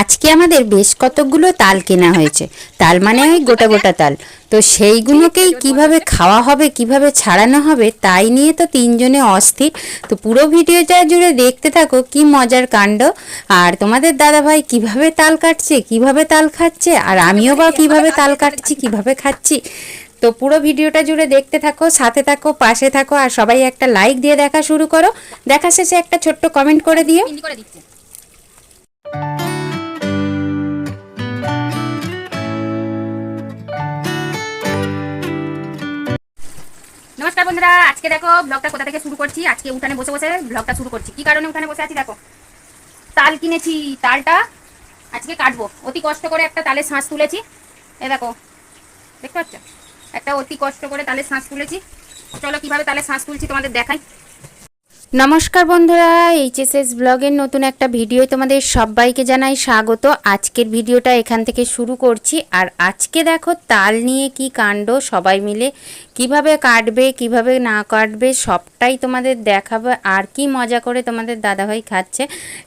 আজকে আমাদের বেশ কতকগুলো তাল কেনা হয়েছে। তাল মানে ওই গোটা গোটা তাল। তো সেইগুলোকেই কিভাবে খাওয়া হবে, কিভাবে ছাড়ানো হবে, তাই নিয়ে তো তিনজনে অস্থির। তো পুরো ভিডিওটা জুড়ে দেখতে থাকো, কি মজার কাণ্ড। আর তোমাদের দাদাভাই কিভাবে তাল কাটছে, কিভাবে তাল খাচ্ছে, আর আমিও বা কিভাবে তাল কাটছি, কিভাবে খাচ্ছি। তো পুরো ভিডিওটা জুড়ে দেখতে থাকো, সাথে থাকো, পাশে থাকো, আর সবাই একটা লাইক দিয়ে দেখা শুরু করো। দেখা শেষে একটা ছোট্ট কমেন্ট করে দিও। নমস্কার বন্ধুরা, আজকে দেখো ব্লগটা কোথা থেকে শুরু করছি। আজকে উঠানে বসে বসে ব্লগটা শুরু করছি। কি কারণে উঠানে বসে আছি দেখো, তাল কিনেছি। তালটা আজকে কাটবো। অতি কষ্ট করে একটা তালের শাঁস তুলেছি। এ দেখো, দেখতে পাচ্ছ, একটা অতি কষ্ট করে তালের শাঁস তুলেছি। চলো কিভাবে তালের শাঁস তুলছি তোমাদের দেখাই। নমস্কার বন্ধুরা, এইচএসএস ব্লগের নতুন একটা ভিডিও তোমাদের সবাইকে জানাই স্বাগত। আজকের ভিডিওটা এখান থেকে শুরু করছি। আর আজকে দেখো তাল নিয়ে কি কাণ্ড, সবাই মিলে কিভাবে কাটবে, কিভাবে না কাটবে সবটাই তোমাদের দেখাবো। আর কি মজা করে তোমাদের দাদাভাই খাচ্ছে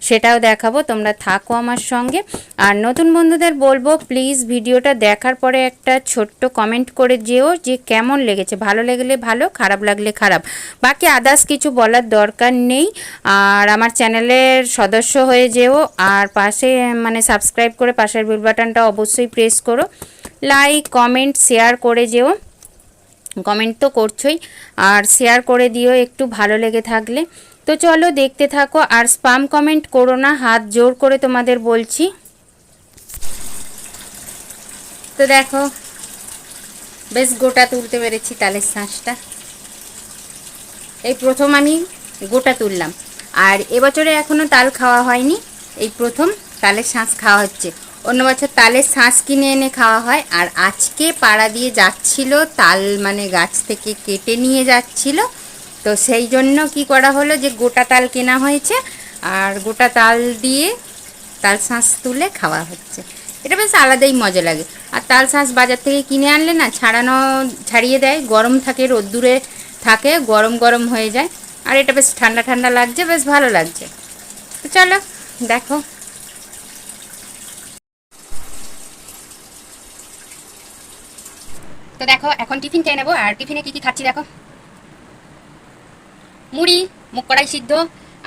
সেটাও দেখাবো। তোমরা থাকো আমার সঙ্গে। আর নতুন বন্ধুদের বলবো, প্লিজ ভিডিওটা দেখার পরে একটা ছোট্ট কমেন্ট করে যেও যে কেমন লেগেছে। ভালো লাগলে ভালো, খারাপ লাগলে খারাপ, বাকি আদার্স কিছু বলার দরকার নেই। আর আমার চ্যানেলের সদস্য হয়ে যেও। আর পাশে সাবস্ক্রাইব করে পাশের বেল বাটনটা অবশ্যই প্রেস করো। লাইক কমেন্ট শেয়ার করে যেও। কমেন্ট তো করছোই, আর শেয়ার করে দিও একটু ভালো লেগে থাকলে। তো চলো দেখতে থাকো। আর স্পাম কমেন্ট করো না, হাত জোর করে তোমাদের বলছি। তো দেখো, বেশ গোটা তুলতে পেরেছি তালের শাঁসটা। এই প্রথম আমি গোটা তুললাম। আর এবছরে এখনও তাল খাওয়া হয়নি, এই প্রথম তালের শাঁস খাওয়া হচ্ছে। অন্য বছর তালের শাঁস কিনে এনে খাওয়া হয়। আর আজকে পাড়া দিয়ে যাচ্ছিল তাল, গাছ থেকে কেটে নিয়ে যাচ্ছিল। তো সেই জন্য কি করা হলো, যে গোটা তাল কেনা হয়েছে আর গোটা তাল দিয়ে তাল শাঁস তুলে খাওয়া হচ্ছে। এটা বেশ আলাদাই মজা লাগে। আর তাল শাঁস বাজার থেকে কিনে আনলে না, ছাড়িয়ে দেয়, গরম থাকে, রোদ্দুরে থাকে, গরম গরম হয়ে যায়। আর এটা বেশ ঠান্ডা ঠান্ডা লাগছে, বেশ ভালো লাগছে। তো চলো দেখো। তো দেখো এখন টিফিন খেয়ে নেবো। আর টিফিনে কি কি খাচ্ছি দেখো, মুড়ি, মুগ কড়াই সিদ্ধ,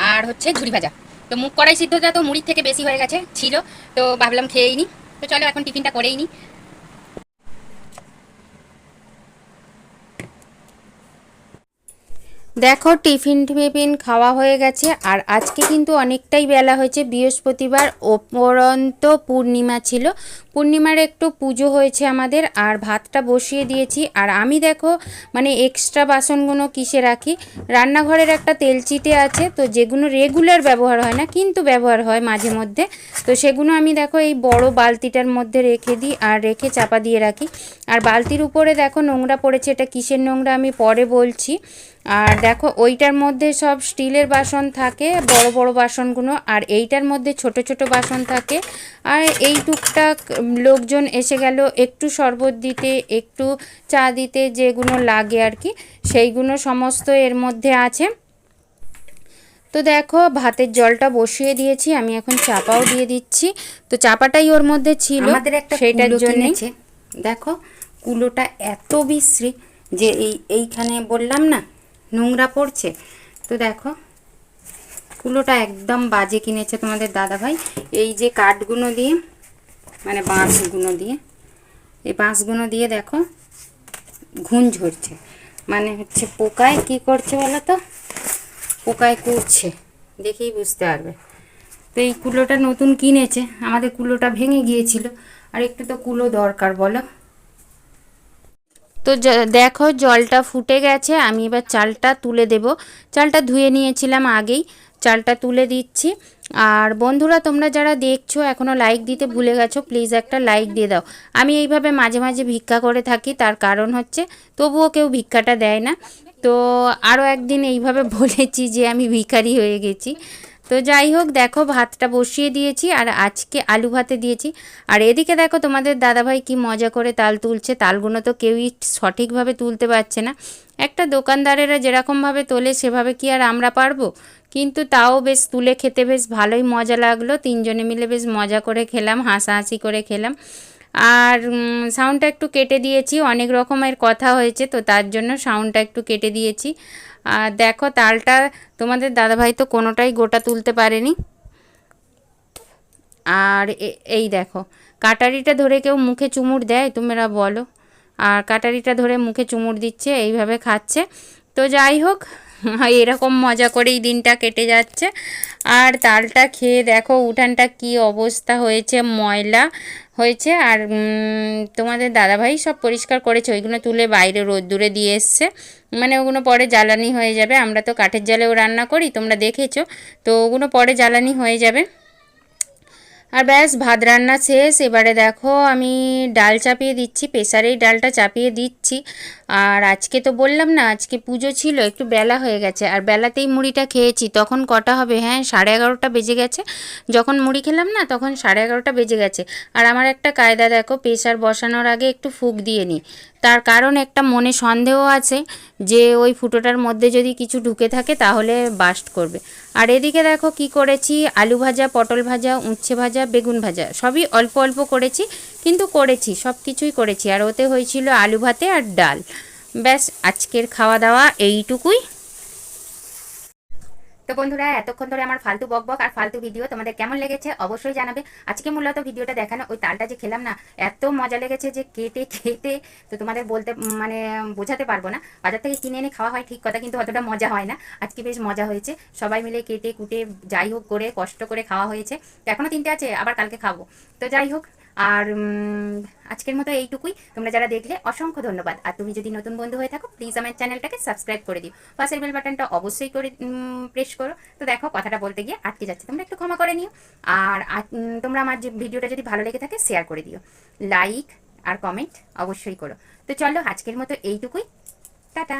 আর হচ্ছে ঝুরি ভাজা। তো মুগ কড়াই সিদ্ধটা তো মুড়ির থেকে বেশি হয়ে গেছে ছিল, তো ভাবলাম খেয়েই নি। তো চলো এখন টিফিনটা করেই নি। দেখো টিফিন খাওয়া হয়ে গেছে। আর আজকে কিন্তু অনেকটাই বেলা হয়েছে, বৃহস্পতিবার অপরন্ত পূর্ণিমা ছিল। পূর্ণিমার একটু পুজো হয়েছে আমাদের। আর ভাতটা বসিয়ে দিয়েছি। আর আমি দেখো এক্সট্রা বাসনগুলো কিসে রাখি, রান্নাঘরের একটা তেলচিটে আছে, তো যেগুলো রেগুলার ব্যবহার হয় না কিন্তু ব্যবহার হয় মাঝে মধ্যে, তো সেগুলো আমি দেখো এই বড় বালতিটার মধ্যে রেখে দিই আর রেখে চাপা দিয়ে রাখি। আর বালতির উপরে দেখো নোংরা পড়েছে, এটা কিসের নোংরা আমি পরে বলছি। আর দেখো ওইটার মধ্যে সব স্টিলের বাসন থাকে, বড় বড় বাসনগুলো, আর এইটার মধ্যে ছোট ছোট বাসন থাকে। আর এই টুকটাক লোকজন এসে গেল একটু শরবত দিতে, একটু চা দিতে, যেগুলো লাগে আর কি, সেইগুলো সমস্ত এর মধ্যে আছে। তো দেখো ভাতের জলটা বসিয়ে দিয়েছি, আমি এখন চাপাও দিয়ে দিচ্ছি। তো চাপাটাই ওর মধ্যে ছিল, আমাদের একটা সেইটার কুলো জন্য কিনেছে। দেখো কুলোটা এত বিশ্রী যে এইখানে বললাম না নোংরা পড়ছে। তো দেখো কুলোটা একদম বাজে কিনেছে তোমাদের দাদাভাই। এই যে কাঠগুলো দিয়ে, বাঁশগুলো দিয়ে, এই বাঁশগুলো দিয়ে দেখো ঘুণ ঝরছে, পোকায় কি করছে বলো তো, পোকায় করছে, দেখেই বুঝতে পারবে। তো এই কুলোটা নতুন কিনেছে, আমাদের কুলোটা ভেঙে গিয়েছিল, আর একটু তো কুলো দরকার বলো। তো দেখো জলটা ফুটে গেছে, আমি এবার চালটা তুলে দেব। চালটা ধুয়ে নিয়েছিলাম আগেই, চালটা তুলে দিচ্ছি। আর বন্ধুরা তোমরা যারা দেখছো এখনও লাইক দিতে ভুলে গেছো, প্লিজ একটা লাইক দিয়ে দাও। আমি এইভাবে মাঝে মাঝে ভিক্ষা করে থাকি, তার কারণ হচ্ছে তবুও কেউ ভিক্ষাটা দেয় না। তো আরও একদিন এইভাবে বলেছি যে আমি ভিখারি হয়ে গেছি। তো যাই হোক, দেখো ভাতটা বসিয়ে দিয়েছি, আর আজকে আলু ভাতে দিয়েছি। আর এদিকে দেখো তোমাদের দাদাভাই কি মজা করে তাল তুলছে। তালগুলো তো কেউই সঠিকভাবে তুলতে পারছে না। একটা দোকানদারেরা যেরকমভাবে তোলে সেভাবে কি আর আমরা পারবো? কিন্তু তাও বেশ তুলে খেতে বেশ ভালোই মজা লাগলো, তিনজনে মিলে বেশ মজা করে খেলাম, হাসাহাসি করে খেলাম। আর সাউন্ডটা একটু কেটে দিয়েছি, অনেক রকমের কথা হয়েছে তো তার জন্য সাউন্ডটা একটু কেটে দিয়েছি। আর দেখো তালটা তোমাদের দাদাভাই তো কোনোটাই গোটা তুলতে পারেনি। আর এই দেখো কাটারিটা ধরে কেউ মুখে চুমুর দেয় তোমরা বলো, আর কাটারিটা ধরে মুখে চুমুর দিচ্ছে, এইভাবে খাচ্ছে। তো যাই হোক এরকম মজা করেই দিনটা কেটে যাচ্ছে। আর তালটা খেয়ে দেখো উঠানটা কি অবস্থা হয়েছে, ময়লা হয়েছে। আর তোমাদের দাদাভাই সব পরিষ্কার করেছে, ওইগুলো তুলে বাইরে রোদ্দুরে দিয়ে এসছে, মানে ওগুলো পরে জ্বালানি হয়ে যাবে। আমরা তো কাঠের জালেও রান্না করি, তোমরা দেখেছো, তো ওগুলো পরে জ্বালানি হয়ে যাবে। আর ব্যাস ভাত রান্না শেষ। এবারে দেখো আমি ডাল চাপিয়ে দিচ্ছি, প্রেসারেই ডালটা চাপিয়ে দিচ্ছি। আর আজকে তো বললাম না আজকে পুজো ছিল, একটু বেলা হয়ে গেছে, আর বেলাতেই মুড়িটা খেয়েছি। তখন কটা হবে, হ্যাঁ 11:30 বেজে গেছে। যখন মুড়ি খেলাম না তখন 11:30 বেজে গেছে। আর আমার একটা কায়দা দেখো, প্রেসার বসানোর আগে একটু ফুঁক দিয়ে নিই, তার কারণ একটা মনে সন্দেহ আছে যে ওই ফুটোটার মধ্যে যদি কিছু ঢুকে থাকে তাহলে বাস্ট করবে। আর এদিকে দেখো কি করেছি, আলু ভাজা, পটল ভাজা, উচ্ছে ভাজা, বেগুন ভাজা, সবই অল্প অল্প করেছি, কিন্তু করেছি, সব কিছুই করেছি। আর ওতে হয়েছিল আলু ভাতে আর ডাল। ব্যাস আজকের খাওয়া দাওয়া এইটুকুই। তো বন্ধুরা, এতক্ষণ ধরে আমার ফালতু বকবক আর ফালতু ভিডিও তোমাদের কেমন লেগেছে অবশ্যই জানাবে। আজকে মূলত ভিডিওটা দেখানো ওই তালটা যে খেলাম না, এত মজা লেগেছে যে কেটে খেতে তো তোমাদের বলতে মানে বোঝাতে পারবো না। বাজার থেকে কিনে এনে খাওয়া হয় ঠিক কথা, কিন্তু অতটা মজা হয় না। আজকে বেশ মজা হয়েছে, সবাই মিলে কেটে কুটে যাই হোক করে কষ্ট করে খাওয়া হয়েছে। তো এখনও 3টে আছে, আবার কালকে খাবো। তো যাই হোক, আর আজকের মতো এইটুকুই। তোমরা যারা দেখলে অসংখ্য ধন্যবাদ। আর তুমি যদি নতুন বন্ধু হয়ে থাকো প্লিজ আমার চ্যানেলটাকে সাবস্ক্রাইব করে দিও, পাশের বেল বাটনটা অবশ্যই করে প্রেস করো। তো দেখো কথাটা বলতে গিয়ে আটকে যাচ্ছে, তোমরা একটু ক্ষমা করে নিও। আর তোমরা আমার যে ভিডিওটা যদি ভালো লেগে থাকে শেয়ার করে দিও, লাইক আর কমেন্ট অবশ্যই করো। তো চলো আজকের মতো এইটুকুই, টাটা।